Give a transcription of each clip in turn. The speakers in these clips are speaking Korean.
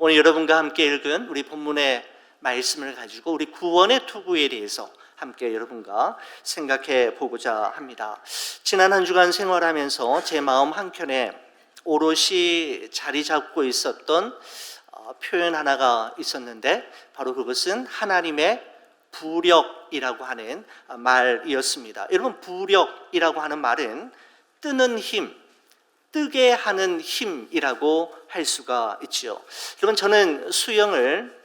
오늘 여러분과 함께 읽은 우리 본문의 말씀을 가지고 우리 구원의 투구에 대해서 함께 여러분과 생각해 보고자 합니다. 지난 한 주간 생활하면서 제 마음 한켠에 오롯이 자리 잡고 있었던 표현 하나가 있었는데, 바로 그것은 하나님의 부력이라고 하는 말이었습니다. 여러분, 부력이라고 하는 말은 뜨는 힘, 뜨게 하는 힘이라고 할 수가 있죠. 여러분, 저는 수영을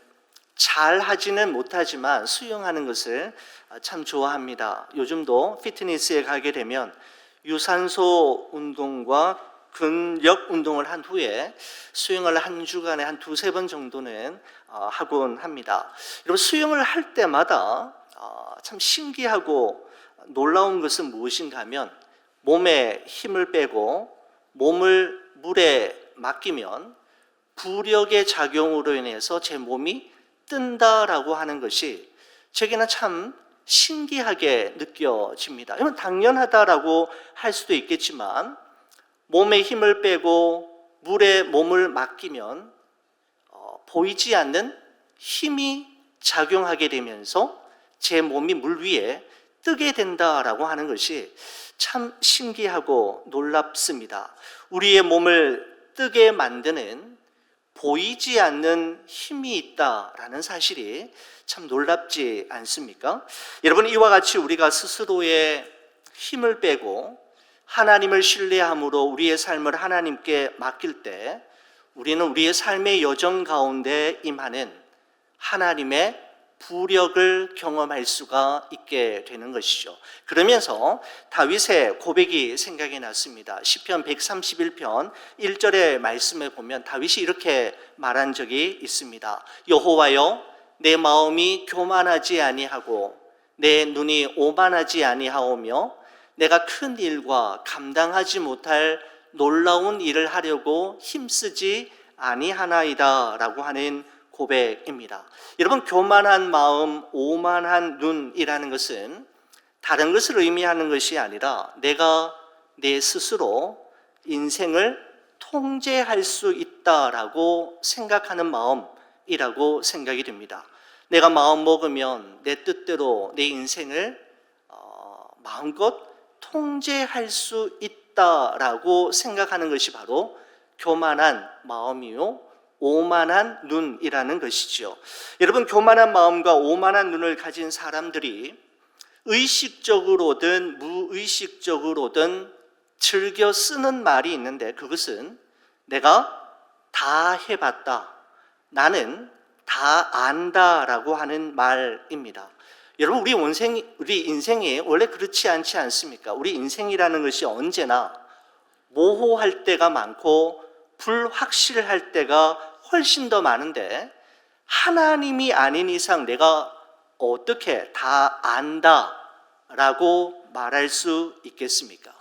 잘 하지는 못하지만 수영하는 것을 참 좋아합니다. 요즘도 피트니스에 가게 되면 유산소 운동과 근력 운동을 한 후에 수영을 한 주간에 한 두세 번 정도는 하곤 합니다. 여러분, 수영을 할 때마다 참 신기하고 놀라운 것은 무엇인가 하면, 몸에 힘을 빼고 몸을 물에 맡기면 부력의 작용으로 인해서 제 몸이 뜬다라고 하는 것이 제게는 참 신기하게 느껴집니다. 이건 당연하다라고 할 수도 있겠지만, 몸에 힘을 빼고 물에 몸을 맡기면 보이지 않는 힘이 작용하게 되면서 제 몸이 물 위에 뜨게 된다라고 하는 것이 참 신기하고 놀랍습니다. 우리의 몸을 뜨게 만드는 보이지 않는 힘이 있다라는 사실이 참 놀랍지 않습니까? 여러분, 이와 같이 우리가 스스로의 힘을 빼고 하나님을 신뢰함으로 우리의 삶을 하나님께 맡길 때, 우리는 우리의 삶의 여정 가운데 임하는 하나님의 부력을 경험할 수가 있게 되는 것이죠. 그러면서 다윗의 고백이 생각이 났습니다. 시편 131편 1절의 말씀에 보면 다윗이 이렇게 말한 적이 있습니다. 여호와여, 내 마음이 교만하지 아니하고 내 눈이 오만하지 아니하오며 내가 큰 일과 감당하지 못할 놀라운 일을 하려고 힘쓰지 아니하나이다 라고 하는 고백입니다. 여러분, 교만한 마음, 오만한 눈이라는 것은 다른 것을 의미하는 것이 아니라 내가 내 스스로 인생을 통제할 수 있다라고 생각하는 마음이라고 생각이 됩니다. 내가 마음 먹으면 내 뜻대로 내 인생을 마음껏 통제할 수 있다라고 생각하는 것이 바로 교만한 마음이요, 오만한 눈이라는 것이죠. 여러분, 교만한 마음과 오만한 눈을 가진 사람들이 의식적으로든 무의식적으로든 즐겨 쓰는 말이 있는데, 그것은 내가 다 해봤다, 나는 다 안다라고 하는 말입니다. 여러분, 우리 인생이 원래 그렇지 않지 않습니까? 우리 인생이라는 것이 언제나 모호할 때가 많고 불확실할 때가 훨씬 더 많은데, 하나님이 아닌 이상 내가 어떻게 다 안다라고 말할 수 있겠습니까?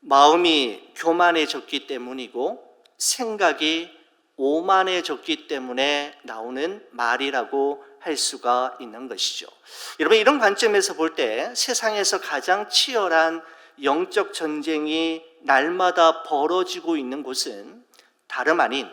마음이 교만해졌기 때문이고 생각이 오만해졌기 때문에 나오는 말이라고 할 수가 있는 것이죠. 여러분, 이런 관점에서 볼 때 세상에서 가장 치열한 영적 전쟁이 날마다 벌어지고 있는 곳은 다름 아닌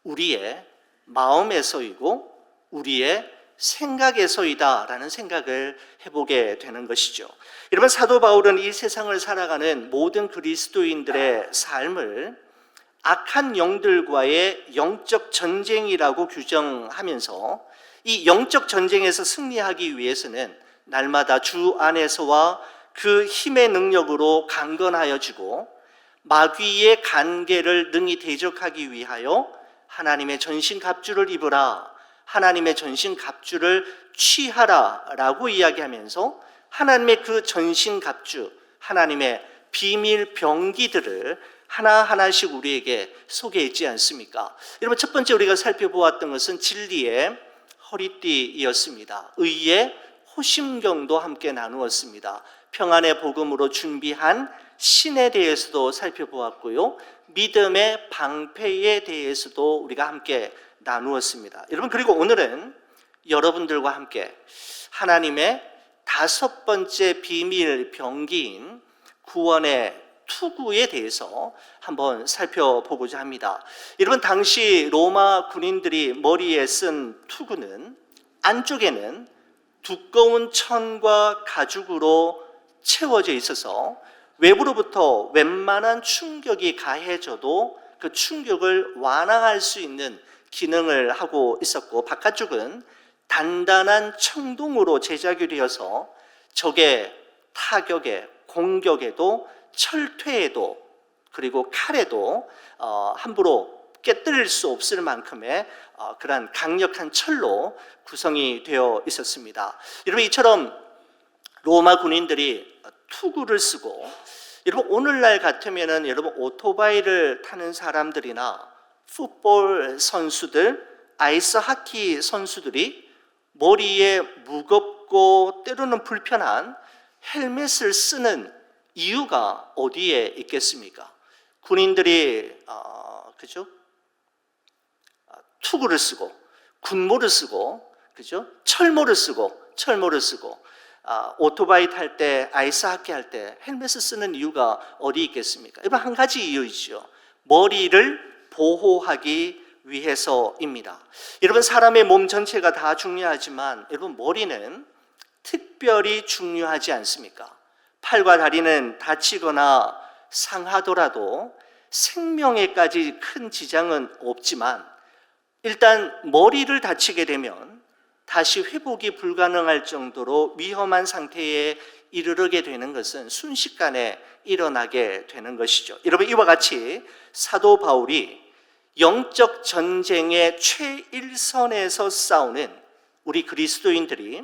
우리의 마음에서이고 우리의 생각에서이다라는 생각을 해보게 되는 것이죠. 여러분, 사도 바울은 이 세상을 살아가는 모든 그리스도인들의 삶을 악한 영들과의 영적 전쟁이라고 규정하면서, 이 영적 전쟁에서 승리하기 위해서는 날마다 주 안에서와 그 힘의 능력으로 강건하여지고 마귀의 간계를 능히 대적하기 위하여 하나님의 전신갑주를 입으라, 하나님의 전신갑주를 취하라 라고 이야기하면서 하나님의 그 전신갑주, 하나님의 비밀 병기들을 하나하나씩 우리에게 소개했지 않습니까? 여러분, 첫 번째 우리가 살펴보았던 것은 진리의 허리띠이었습니다. 의의 호심경도 함께 나누었습니다. 평안의 복음으로 준비한 신에 대해서도 살펴보았고요, 믿음의 방패에 대해서도 우리가 함께 나누었습니다. 여러분, 그리고 오늘은 여러분들과 함께 하나님의 다섯 번째 비밀 병기인 구원의 투구에 대해서 한번 살펴보고자 합니다. 여러분, 당시 로마 군인들이 머리에 쓴 투구는 안쪽에는 두꺼운 천과 가죽으로 채워져 있어서 외부로부터 웬만한 충격이 가해져도 그 충격을 완화할 수 있는 기능을 하고 있었고, 바깥쪽은 단단한 청동으로 제작이 되어서 적의 타격에, 공격에도, 철퇴에도, 그리고 칼에도 함부로 깨뜨릴 수 없을 만큼의 그러한 강력한 철로 구성이 되어 있었습니다. 여러분, 이처럼 로마 군인들이 투구를 쓰고, 여러분 오늘날 같으면은 여러분 오토바이를 타는 사람들이나 풋볼 선수들, 아이스 하키 선수들이 머리에 무겁고 때로는 불편한 헬멧을 쓰는 이유가 어디에 있겠습니까? 군인들이 그죠? 투구를 쓰고 군모를 쓰고 그죠? 철모를 쓰고 오토바이 탈 때, 아이스 하키 할 때 헬멧을 쓰는 이유가 어디 있겠습니까? 여러분, 한 가지 이유이죠. 머리를 보호하기 위해서입니다. 여러분, 사람의 몸 전체가 다 중요하지만 여러분, 머리는 특별히 중요하지 않습니까? 팔과 다리는 다치거나 상하더라도 생명에까지 큰 지장은 없지만, 일단 머리를 다치게 되면 다시 회복이 불가능할 정도로 위험한 상태에 이르게 되는 것은 순식간에 일어나게 되는 것이죠. 여러분, 이와 같이 사도 바울이 영적 전쟁의 최일선에서 싸우는 우리 그리스도인들이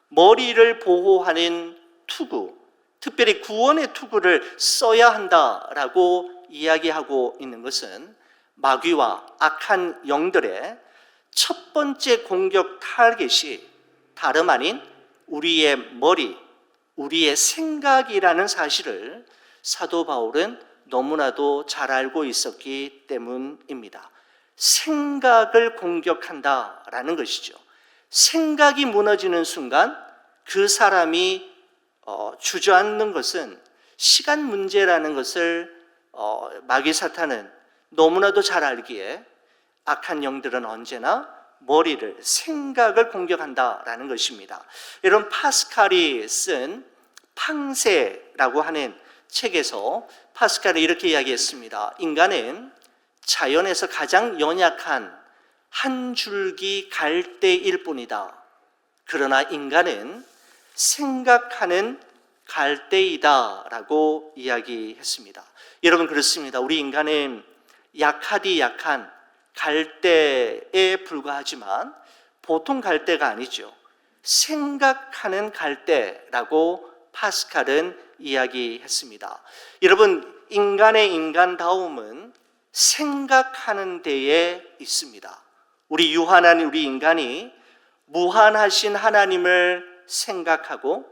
머리를 보호하는 투구, 특별히 구원의 투구를 써야 한다라고 이야기하고 있는 것은 마귀와 악한 영들의 첫 번째 공격 타겟이 다름 아닌 우리의 머리, 우리의 생각이라는 사실을 사도 바울은 너무나도 잘 알고 있었기 때문입니다. 생각을 공격한다라는 것이죠. 생각이 무너지는 순간 그 사람이 주저앉는 것은 시간 문제라는 것을 마귀 사탄은 너무나도 잘 알기에 악한 영들은 언제나 머리를, 생각을 공격한다라는 것입니다. 여러분, 파스칼이 쓴 팡세라고 하는 책에서 파스칼이 이렇게 이야기했습니다. 인간은 자연에서 가장 연약한 한 줄기 갈대일 뿐이다. 그러나 인간은 생각하는 갈대이다라고 이야기했습니다. 여러분, 그렇습니다. 우리 인간은 약하디 약한 갈대에 불과하지만 보통 갈대가 아니죠. 생각하는 갈대라고 파스칼은 이야기했습니다. 여러분, 인간의 인간다움은 생각하는 데에 있습니다. 우리 유한한 우리 인간이 무한하신 하나님을 생각하고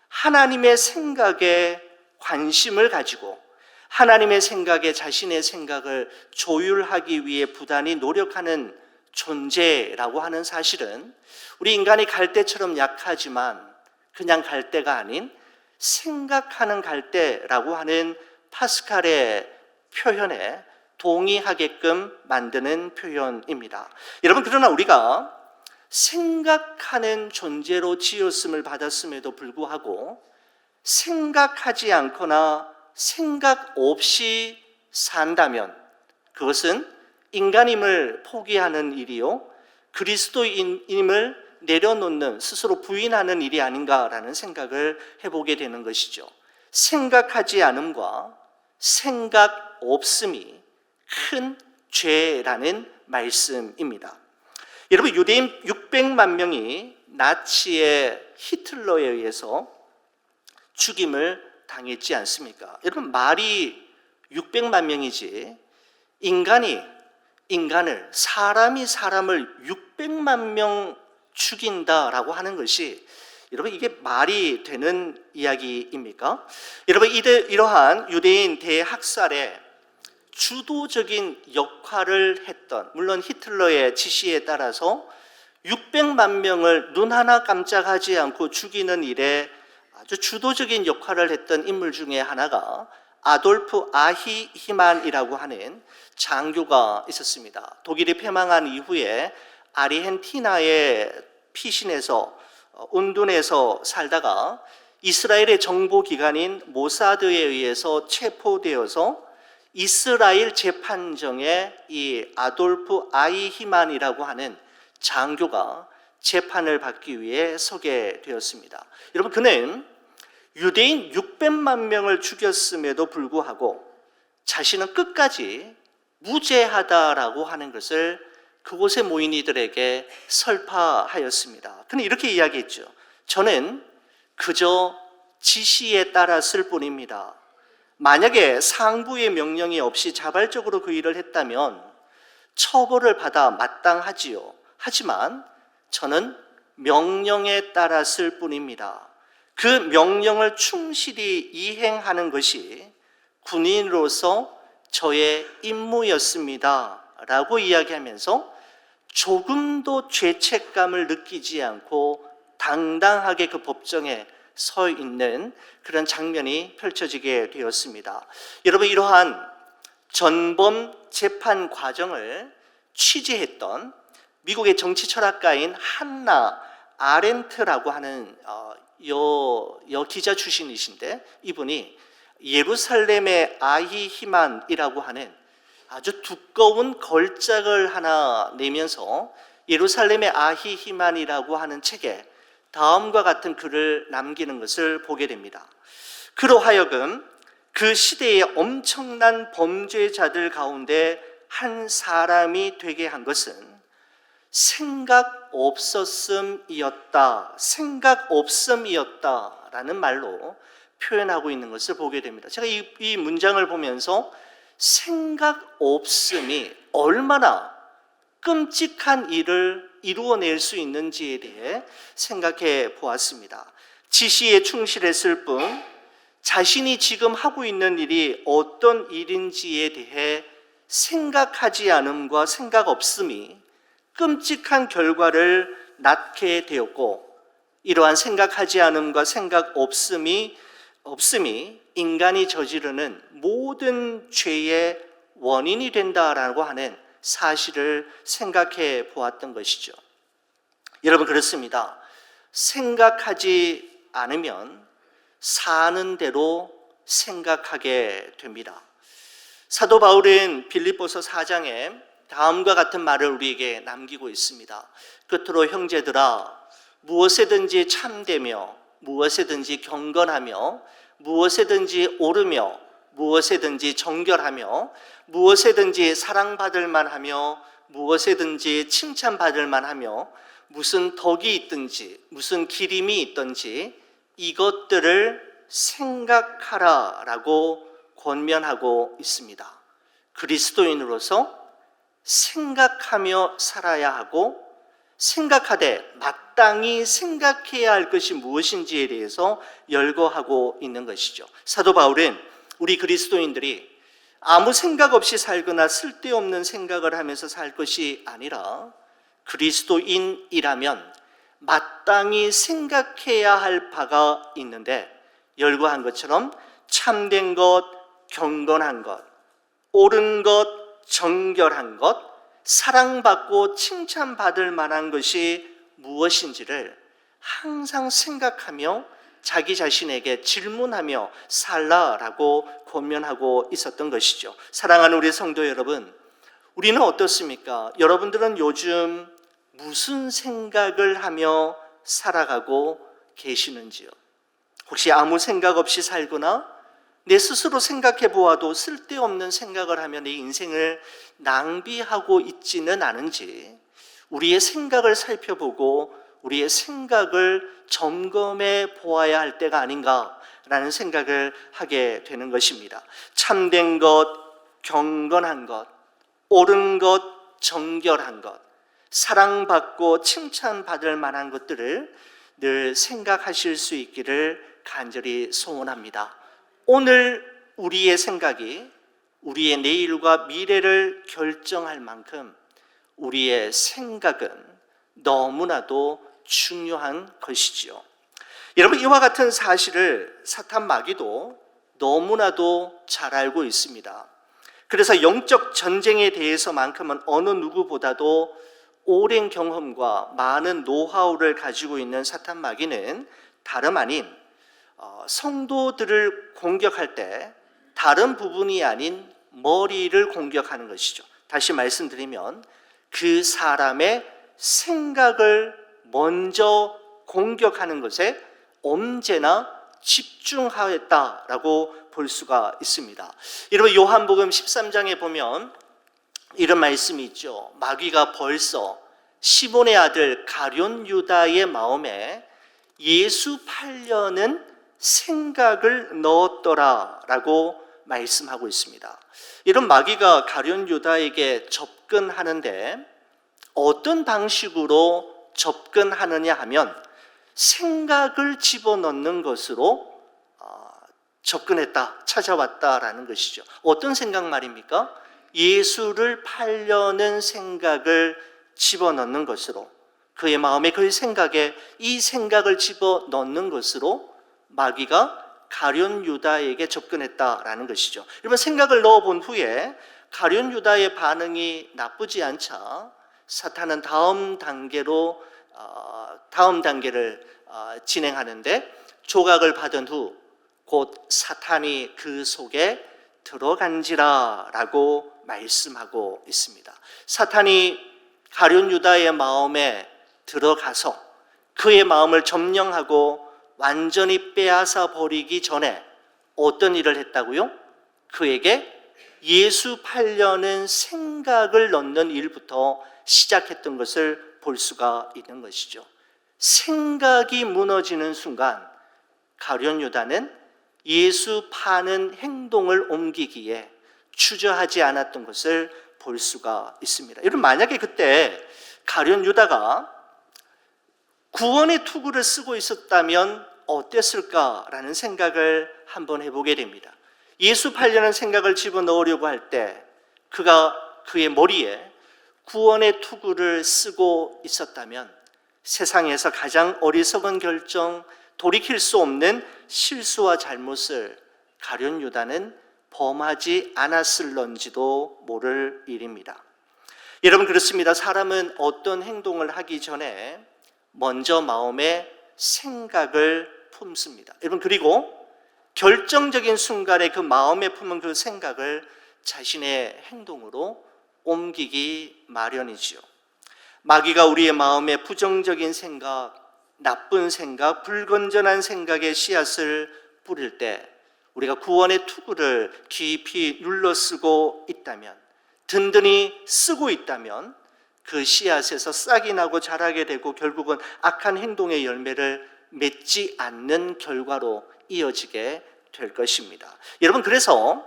하나님의 생각에 관심을 가지고 하나님의 생각에 자신의 생각을 조율하기 위해 부단히 노력하는 존재라고 하는 사실은 우리 인간이 갈대처럼 약하지만 그냥 갈대가 아닌 생각하는 갈대라고 하는 파스칼의 표현에 동의하게끔 만드는 표현입니다. 여러분, 그러나 우리가 생각하는 존재로 지었음을 받았음에도 불구하고 생각하지 않거나 생각 없이 산다면 그것은 인간임을 포기하는 일이요, 그리스도인임을 내려놓는, 스스로 부인하는 일이 아닌가라는 생각을 해보게 되는 것이죠. 생각하지 않음과 생각 없음이 큰 죄라는 말씀입니다. 여러분, 유대인 600만 명이 나치의 히틀러에 의해서 죽임을 당했지 않습니까? 여러분, 말이 600만 명이지 사람이 사람을 600만 명 죽인다라고 하는 것이 여러분, 이게 말이 되는 이야기입니까? 여러분, 이러한 유대인 대학살에 주도적인 역할을 했던, 물론 히틀러의 지시에 따라서 600만 명을 눈 하나 깜짝하지 않고 죽이는 일에 아주 주도적인 역할을 했던 인물 중에 하나가 아돌프 아히히만이라고 하는 장교가 있었습니다. 독일이 패망한 이후에 아르헨티나의 피신에서 운둔에서 살다가 이스라엘의 정보기관인 모사드에 의해서 체포되어서 이스라엘 재판정에 이 아돌프 아히히만이라고 하는 장교가 재판을 받기 위해 서게 되었습니다. 여러분, 그는 유대인 600만 명을 죽였음에도 불구하고 자신은 끝까지 무죄하다라고 하는 것을 그곳에 모인 이들에게 설파하였습니다. 그는 이렇게 이야기했죠. 저는 그저 지시에 따랐을 뿐입니다. 만약에 상부의 명령이 없이 자발적으로 그 일을 했다면 처벌을 받아 마땅하지요. 하지만 저는 명령에 따랐을 뿐입니다. 그 명령을 충실히 이행하는 것이 군인으로서 저의 임무였습니다 라고 이야기하면서 조금도 죄책감을 느끼지 않고 당당하게 그 법정에 서 있는 그런 장면이 펼쳐지게 되었습니다. 여러분, 이러한 전범 재판 과정을 취재했던 미국의 정치 철학가인 한나 아렌트라고 하는 여 기자 출신이신데, 이분이 예루살렘의 아히히만이라고 하는 아주 두꺼운 걸작을 하나 내면서 예루살렘의 아히히만이라고 하는 책에 다음과 같은 글을 남기는 것을 보게 됩니다. 그로 하여금 그 시대의 엄청난 범죄자들 가운데 한 사람이 되게 한 것은 생각 없었음이었다, 생각 없음이었다라는 말로 표현하고 있는 것을 보게 됩니다. 제가 이 문장을 보면서 생각 없음이 얼마나 끔찍한 일을 이루어낼 수 있는지에 대해 생각해 보았습니다. 지시에 충실했을 뿐 자신이 지금 하고 있는 일이 어떤 일인지에 대해 생각하지 않음과 생각 없음이 끔찍한 결과를 낳게 되었고, 이러한 생각하지 않음과 생각 없음이 인간이 저지르는 모든 죄의 원인이 된다라고 하는 사실을 생각해 보았던 것이죠. 여러분, 그렇습니다. 생각하지 않으면 사는 대로 생각하게 됩니다. 사도 바울은 빌립보서 4장에 다음과 같은 말을 우리에게 남기고 있습니다. 끝으로 형제들아, 무엇에든지 참되며 무엇에든지 경건하며 무엇에든지 옳으며 무엇에든지 정결하며 무엇에든지 사랑받을 만하며 무엇에든지 칭찬받을 만하며 무슨 덕이 있든지 무슨 기림이 있든지 이것들을 생각하라라고 권면하고 있습니다. 그리스도인으로서 생각하며 살아야 하고, 생각하되 마땅히 생각해야 할 것이 무엇인지에 대해서 열거하고 있는 것이죠. 사도 바울은 우리 그리스도인들이 아무 생각 없이 살거나 쓸데없는 생각을 하면서 살 것이 아니라 그리스도인이라면 마땅히 생각해야 할 바가 있는데, 열거한 것처럼 참된 것, 경건한 것, 옳은 것, 정결한 것, 사랑받고 칭찬받을 만한 것이 무엇인지를 항상 생각하며 자기 자신에게 질문하며 살라라고 권면하고 있었던 것이죠. 사랑하는 우리 성도 여러분, 우리는 어떻습니까? 여러분들은 요즘 무슨 생각을 하며 살아가고 계시는지요? 혹시 아무 생각 없이 살거나 내 스스로 생각해 보아도 쓸데없는 생각을 하며 내 인생을 낭비하고 있지는 않은지 우리의 생각을 살펴보고 우리의 생각을 점검해 보아야 할 때가 아닌가라는 생각을 하게 되는 것입니다. 참된 것, 경건한 것, 옳은 것, 정결한 것, 사랑받고 칭찬받을 만한 것들을 늘 생각하실 수 있기를 간절히 소원합니다. 오늘 우리의 생각이 우리의 내일과 미래를 결정할 만큼 우리의 생각은 너무나도 중요한 것이지요. 여러분, 이와 같은 사실을 사탄 마귀도 너무나도 잘 알고 있습니다. 그래서 영적 전쟁에 대해서만큼은 어느 누구보다도 오랜 경험과 많은 노하우를 가지고 있는 사탄 마귀는 다름 아닌 성도들을 공격할 때 다른 부분이 아닌 머리를 공격하는 것이죠. 다시 말씀드리면 그 사람의 생각을 먼저 공격하는 것에 언제나 집중하였다라고 볼 수가 있습니다. 여러분, 요한복음 13장에 보면 이런 말씀이 있죠. 마귀가 벌써 시몬의 아들 가룟 유다의 마음에 예수 팔려는 생각을 넣었더라라고 말씀하고 있습니다. 이런 마귀가 가룟 유다에게 접근하는데 어떤 방식으로 접근하느냐 하면 생각을 집어넣는 것으로 접근했다, 찾아왔다라는 것이죠. 어떤 생각 말입니까? 예수를 팔려는 생각을 집어넣는 것으로, 그의 마음에, 그의 생각에 이 생각을 집어넣는 것으로 마귀가 가룟 유다에게 접근했다라는 것이죠. 여러분, 생각을 넣어본 후에 가룟 유다의 반응이 나쁘지 않자 사탄은 다음 단계를 진행하는데, 조각을 받은 후 곧 사탄이 그 속에 들어간지라 라고 말씀하고 있습니다. 사탄이 가룟 유다의 마음에 들어가서 그의 마음을 점령하고 완전히 빼앗아 버리기 전에 어떤 일을 했다고요? 그에게 예수 팔려는 생각을 넣는 일부터 시작했던 것을 볼 수가 있는 것이죠. 생각이 무너지는 순간 가룟 유다는 예수 파는 행동을 옮기기에 주저하지 않았던 것을 볼 수가 있습니다. 여러분, 만약에 그때 가룟 유다가 구원의 투구를 쓰고 있었다면 어땠을까라는 생각을 한번 해보게 됩니다. 예수 팔려는 생각을 집어넣으려고 할 때 그가 그의 머리에 구원의 투구를 쓰고 있었다면 세상에서 가장 어리석은 결정, 돌이킬 수 없는 실수와 잘못을 가룟 유다는 범하지 않았을런지도 모를 일입니다. 여러분, 그렇습니다. 사람은 어떤 행동을 하기 전에 먼저 마음에 생각을 품습니다. 여러분, 그리고 결정적인 순간에 그 마음에 품은 그 생각을 자신의 행동으로 옮기기 마련이지요. 마귀가 우리의 마음에 부정적인 생각, 나쁜 생각, 불건전한 생각의 씨앗을 뿌릴 때 우리가 구원의 투구를 깊이 눌러쓰고 있다면, 든든히 쓰고 있다면 그 씨앗에서 싹이 나고 자라게 되고 결국은 악한 행동의 열매를 맺지 않는 결과로 이어지게 될 것입니다. 여러분, 그래서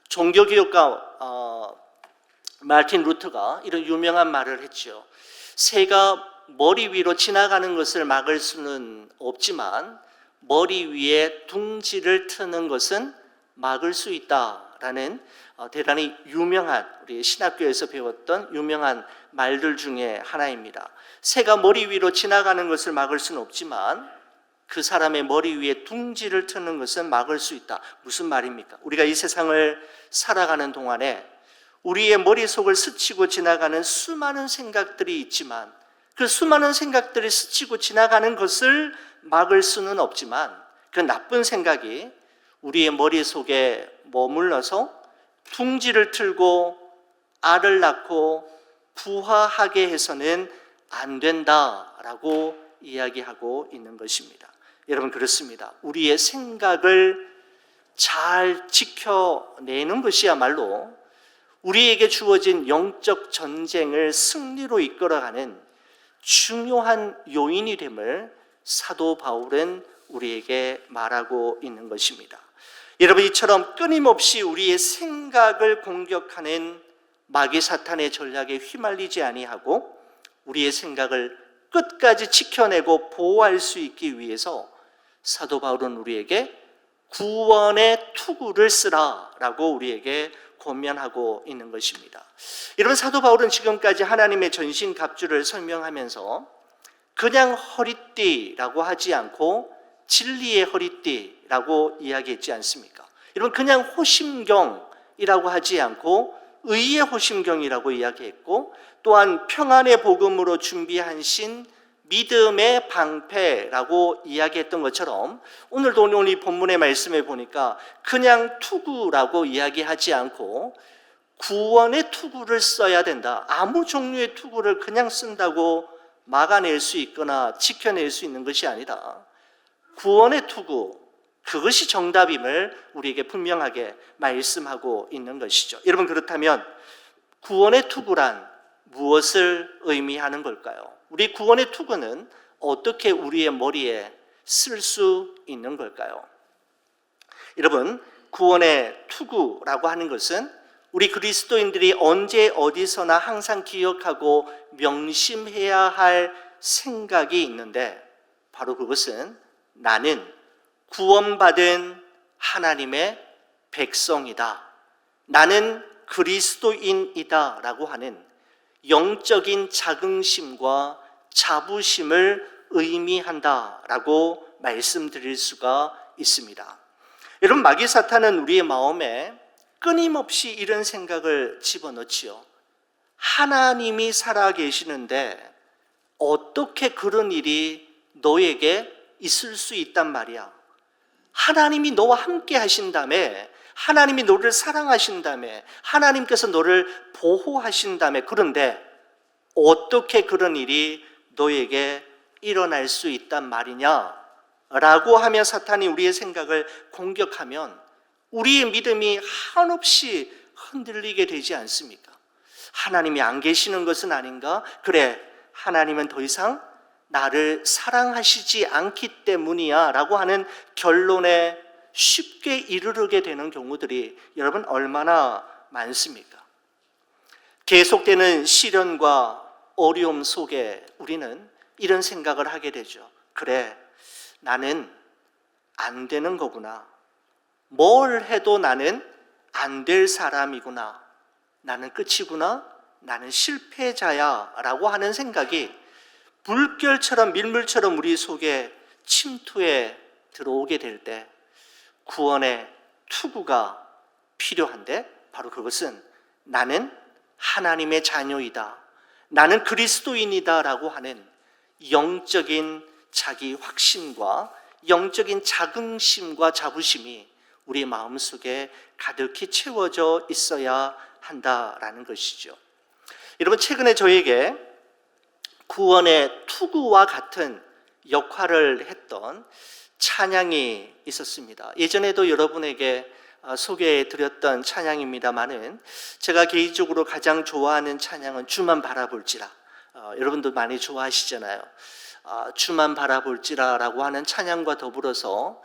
종교개혁가 마틴 루터가 이런 유명한 말을 했죠. 새가 머리 위로 지나가는 것을 막을 수는 없지만 머리 위에 둥지를 트는 것은 막을 수 있다라는 대단히 유명한, 우리 신학교에서 배웠던 유명한 말들 중에 하나입니다. 새가 머리 위로 지나가는 것을 막을 수는 없지만 그 사람의 머리 위에 둥지를 트는 것은 막을 수 있다. 무슨 말입니까? 우리가 이 세상을 살아가는 동안에 우리의 머릿속을 스치고 지나가는 수많은 생각들이 있지만 그 수많은 생각들이 스치고 지나가는 것을 막을 수는 없지만 그 나쁜 생각이 우리의 머릿속에 머물러서 둥지를 틀고 알을 낳고 부화하게 해서는 안 된다라고 이야기하고 있는 것입니다. 여러분, 그렇습니다. 우리의 생각을 잘 지켜내는 것이야말로 우리에게 주어진 영적 전쟁을 승리로 이끌어가는 중요한 요인이 됨을 사도 바울은 우리에게 말하고 있는 것입니다. 여러분, 이처럼 끊임없이 우리의 생각을 공격하는 마귀 사탄의 전략에 휘말리지 아니하고 우리의 생각을 끝까지 지켜내고 보호할 수 있기 위해서 사도 바울은 우리에게 구원의 투구를 쓰라라고 우리에게 권면하고 있는 것입니다. 여러분, 사도 바울은 지금까지 하나님의 전신갑주를 설명하면서 그냥 허리띠라고 하지 않고 진리의 허리띠라고 이야기했지 않습니까? 여러분, 그냥 호심경이라고 하지 않고 의의 호심경이라고 이야기했고, 또한 평안의 복음으로 준비하신 믿음의 방패라고 이야기했던 것처럼, 오늘도 오늘 이 본문의 말씀에 보니까 그냥 투구라고 이야기하지 않고 구원의 투구를 써야 된다. 아무 종류의 투구를 그냥 쓴다고 막아낼 수 있거나 지켜낼 수 있는 것이 아니라 구원의 투구, 그것이 정답임을 우리에게 분명하게 말씀하고 있는 것이죠. 여러분, 그렇다면 구원의 투구란 무엇을 의미하는 걸까요? 우리 구원의 투구는 어떻게 우리의 머리에 쓸 수 있는 걸까요? 여러분, 구원의 투구라고 하는 것은 우리 그리스도인들이 언제 어디서나 항상 기억하고 명심해야 할 생각이 있는데, 바로 그것은 나는 구원받은 하나님의 백성이다, 나는 그리스도인이다 라고 하는 영적인 자긍심과 자부심을 의미한다라고 말씀드릴 수가 있습니다. 여러분, 마귀 사탄은 우리의 마음에 끊임없이 이런 생각을 집어넣지요. 하나님이 살아계시는데 어떻게 그런 일이 너에게 있을 수 있단 말이야. 하나님이 너와 함께 하신다며, 하나님이 너를 사랑하신다며, 하나님께서 너를 보호하신다며, 그런데 어떻게 그런 일이 너에게 일어날 수 있단 말이냐 라고 하며 사탄이 우리의 생각을 공격하면 우리의 믿음이 한없이 흔들리게 되지 않습니까? 하나님이 안 계시는 것은 아닌가? 그래, 하나님은 더 이상 나를 사랑하시지 않기 때문이야 라고 하는 결론에 쉽게 이르게 되는 경우들이 여러분 얼마나 많습니까? 계속되는 시련과 어려움 속에 우리는 이런 생각을 하게 되죠. 그래, 나는 안 되는 거구나. 뭘 해도 나는 안 될 사람이구나. 나는 끝이구나. 나는 실패자야 라고 하는 생각이 물결처럼 밀물처럼 우리 속에 침투해 들어오게 될 때 구원의 투구가 필요한데, 바로 그것은 나는 하나님의 자녀이다, 나는 그리스도인이다 라고 하는 영적인 자기 확신과 영적인 자긍심과 자부심이 우리 마음속에 가득히 채워져 있어야 한다라는 것이죠. 여러분, 최근에 저에게 구원의 투구와 같은 역할을 했던 찬양이 있었습니다. 예전에도 여러분에게 소개해드렸던 찬양입니다만은 제가 개인적으로 가장 좋아하는 찬양은 주만 바라볼지라. 여러분도 많이 좋아하시잖아요. 주만 바라볼지라라고 하는 찬양과 더불어서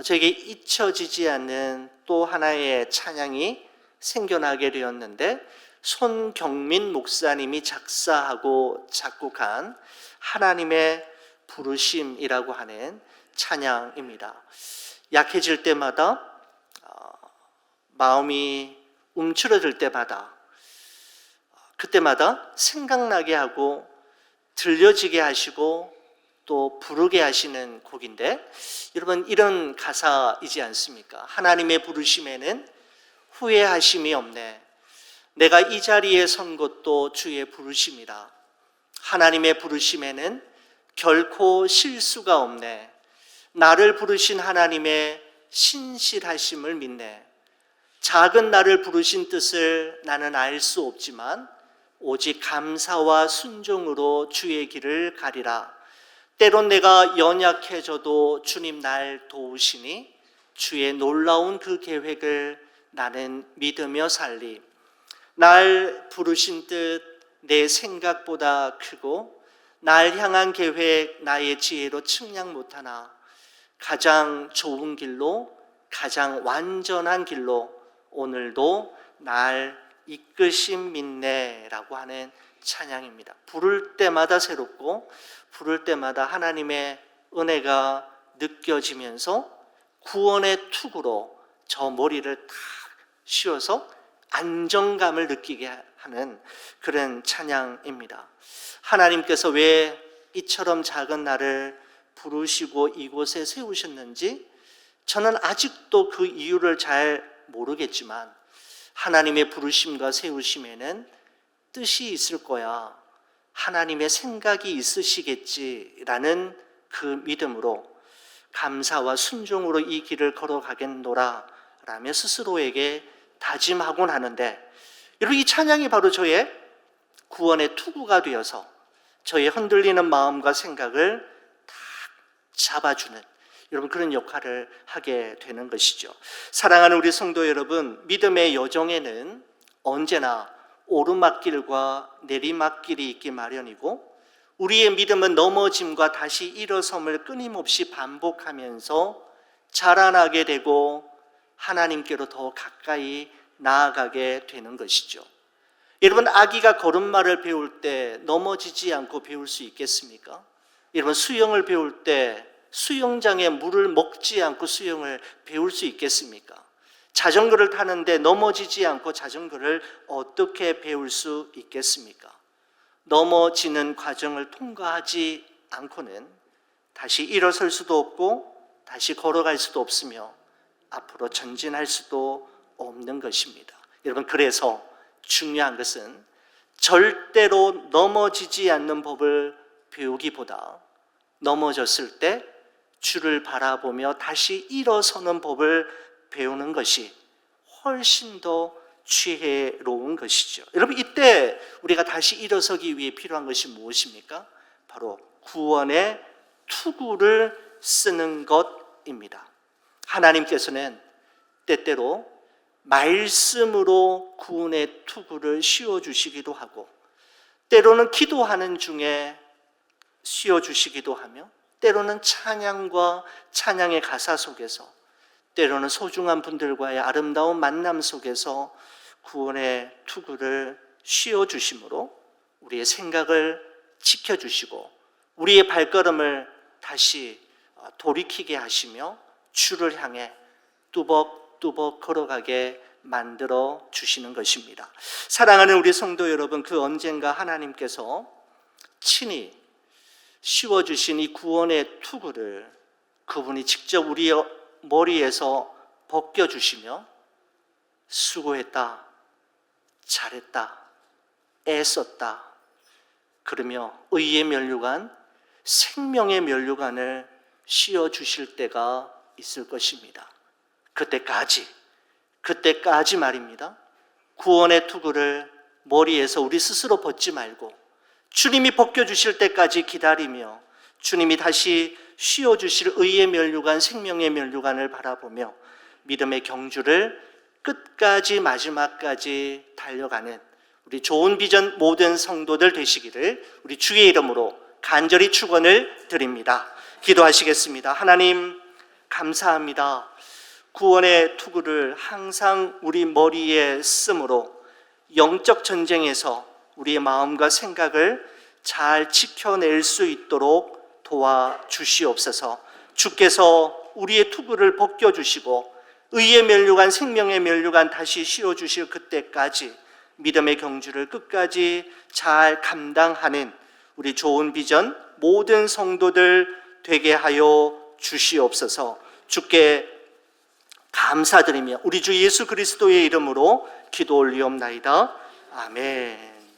저에게 잊혀지지 않는 또 하나의 찬양이 생겨나게 되었는데, 손경민 목사님이 작사하고 작곡한 하나님의 부르심이라고 하는 찬양입니다. 약해질 때마다, 마음이 움츠러들 때마다, 그때마다 생각나게 하고 들려지게 하시고 또 부르게 하시는 곡인데, 여러분, 이런 가사이지 않습니까? 하나님의 부르심에는 후회하심이 없네. 내가 이 자리에 선 것도 주의 부르심이라. 하나님의 부르심에는 결코 실수가 없네. 나를 부르신 하나님의 신실하심을 믿네. 작은 나를 부르신 뜻을 나는 알 수 없지만 오직 감사와 순종으로 주의 길을 가리라. 때론 내가 연약해져도 주님 날 도우시니 주의 놀라운 그 계획을 나는 믿으며 살리. 날 부르신 뜻 내 생각보다 크고 날 향한 계획 나의 지혜로 측량 못하나 가장 좋은 길로, 가장 완전한 길로 오늘도 날 이끄심 믿네라고 하는 찬양입니다. 부를 때마다 새롭고 부를 때마다 하나님의 은혜가 느껴지면서 구원의 투구로 저 머리를 탁 씌워서 안정감을 느끼게 하는 그런 찬양입니다. 하나님께서 왜 이처럼 작은 나를 부르시고 이곳에 세우셨는지 저는 아직도 그 이유를 잘 모르겠지만 하나님의 부르심과 세우심에는 뜻이 있을 거야, 하나님의 생각이 있으시겠지라는 그 믿음으로 감사와 순종으로 이 길을 걸어가겠노라 라며 스스로에게 다짐하곤 하는데, 여러분, 이 찬양이 바로 저의 구원의 투구가 되어서 저의 흔들리는 마음과 생각을 딱 잡아주는, 여러분, 그런 역할을 하게 되는 것이죠. 사랑하는 우리 성도 여러분, 믿음의 여정에는 언제나 오르막길과 내리막길이 있기 마련이고, 우리의 믿음은 넘어짐과 다시 일어섬을 끊임없이 반복하면서 자라나게 되고 하나님께로 더 가까이 나아가게 되는 것이죠. 여러분, 아기가 걸음마를 배울 때 넘어지지 않고 배울 수 있겠습니까? 여러분, 수영을 배울 때 수영장에 물을 먹지 않고 수영을 배울 수 있겠습니까? 자전거를 타는데 넘어지지 않고 자전거를 어떻게 배울 수 있겠습니까? 넘어지는 과정을 통과하지 않고는 다시 일어설 수도 없고 다시 걸어갈 수도 없으며 앞으로 전진할 수도 없는 것입니다. 여러분, 그래서 중요한 것은 절대로 넘어지지 않는 법을 배우기보다 넘어졌을 때 주를 바라보며 다시 일어서는 법을 배우는 것이 훨씬 더 지혜로운 것이죠. 여러분, 이때 우리가 다시 일어서기 위해 필요한 것이 무엇입니까? 바로 구원의 투구를 쓰는 것입니다. 하나님께서는 때때로 말씀으로 구원의 투구를 씌워주시기도 하고, 때로는 기도하는 중에 씌워주시기도 하며, 때로는 찬양과 찬양의 가사 속에서, 때로는 소중한 분들과의 아름다운 만남 속에서 구원의 투구를 씌워주심으로 우리의 생각을 지켜주시고 우리의 발걸음을 다시 돌이키게 하시며 주를 향해 뚜벅뚜벅 걸어가게 만들어 주시는 것입니다. 사랑하는 우리 성도 여러분, 그 언젠가 하나님께서 친히 씌워주신 이 구원의 투구를 그분이 직접 우리의 머리에서 벗겨주시며 수고했다, 잘했다, 애썼다 그러며 의의 면류관, 생명의 면류관을 씌워주실 때가 있을 것입니다. 그때까지 말입니다, 구원의 투구를 머리에서 우리 스스로 벗지 말고 주님이 벗겨주실 때까지 기다리며 주님이 다시 씌워주실 의의 면류관, 생명의 면류관을 바라보며 믿음의 경주를 끝까지 마지막까지 달려가는 우리 좋은 비전 모든 성도들 되시기를 우리 주의 이름으로 간절히 축원을 드립니다. 기도하시겠습니다. 하나님, 감사합니다. 구원의 투구를 항상 우리 머리에 쓰므로 영적 전쟁에서 우리의 마음과 생각을 잘 지켜낼 수 있도록 도와주시옵소서. 주께서 우리의 투구를 벗겨주시고 의의 면류관, 생명의 면류관 다시 씌워주실 그때까지 믿음의 경주를 끝까지 잘 감당하는 우리 좋은 비전 모든 성도들 되게 하여 주시옵소서. 주께 감사드리며 우리 주 예수 그리스도의 이름으로 기도 올리옵나이다. 아멘.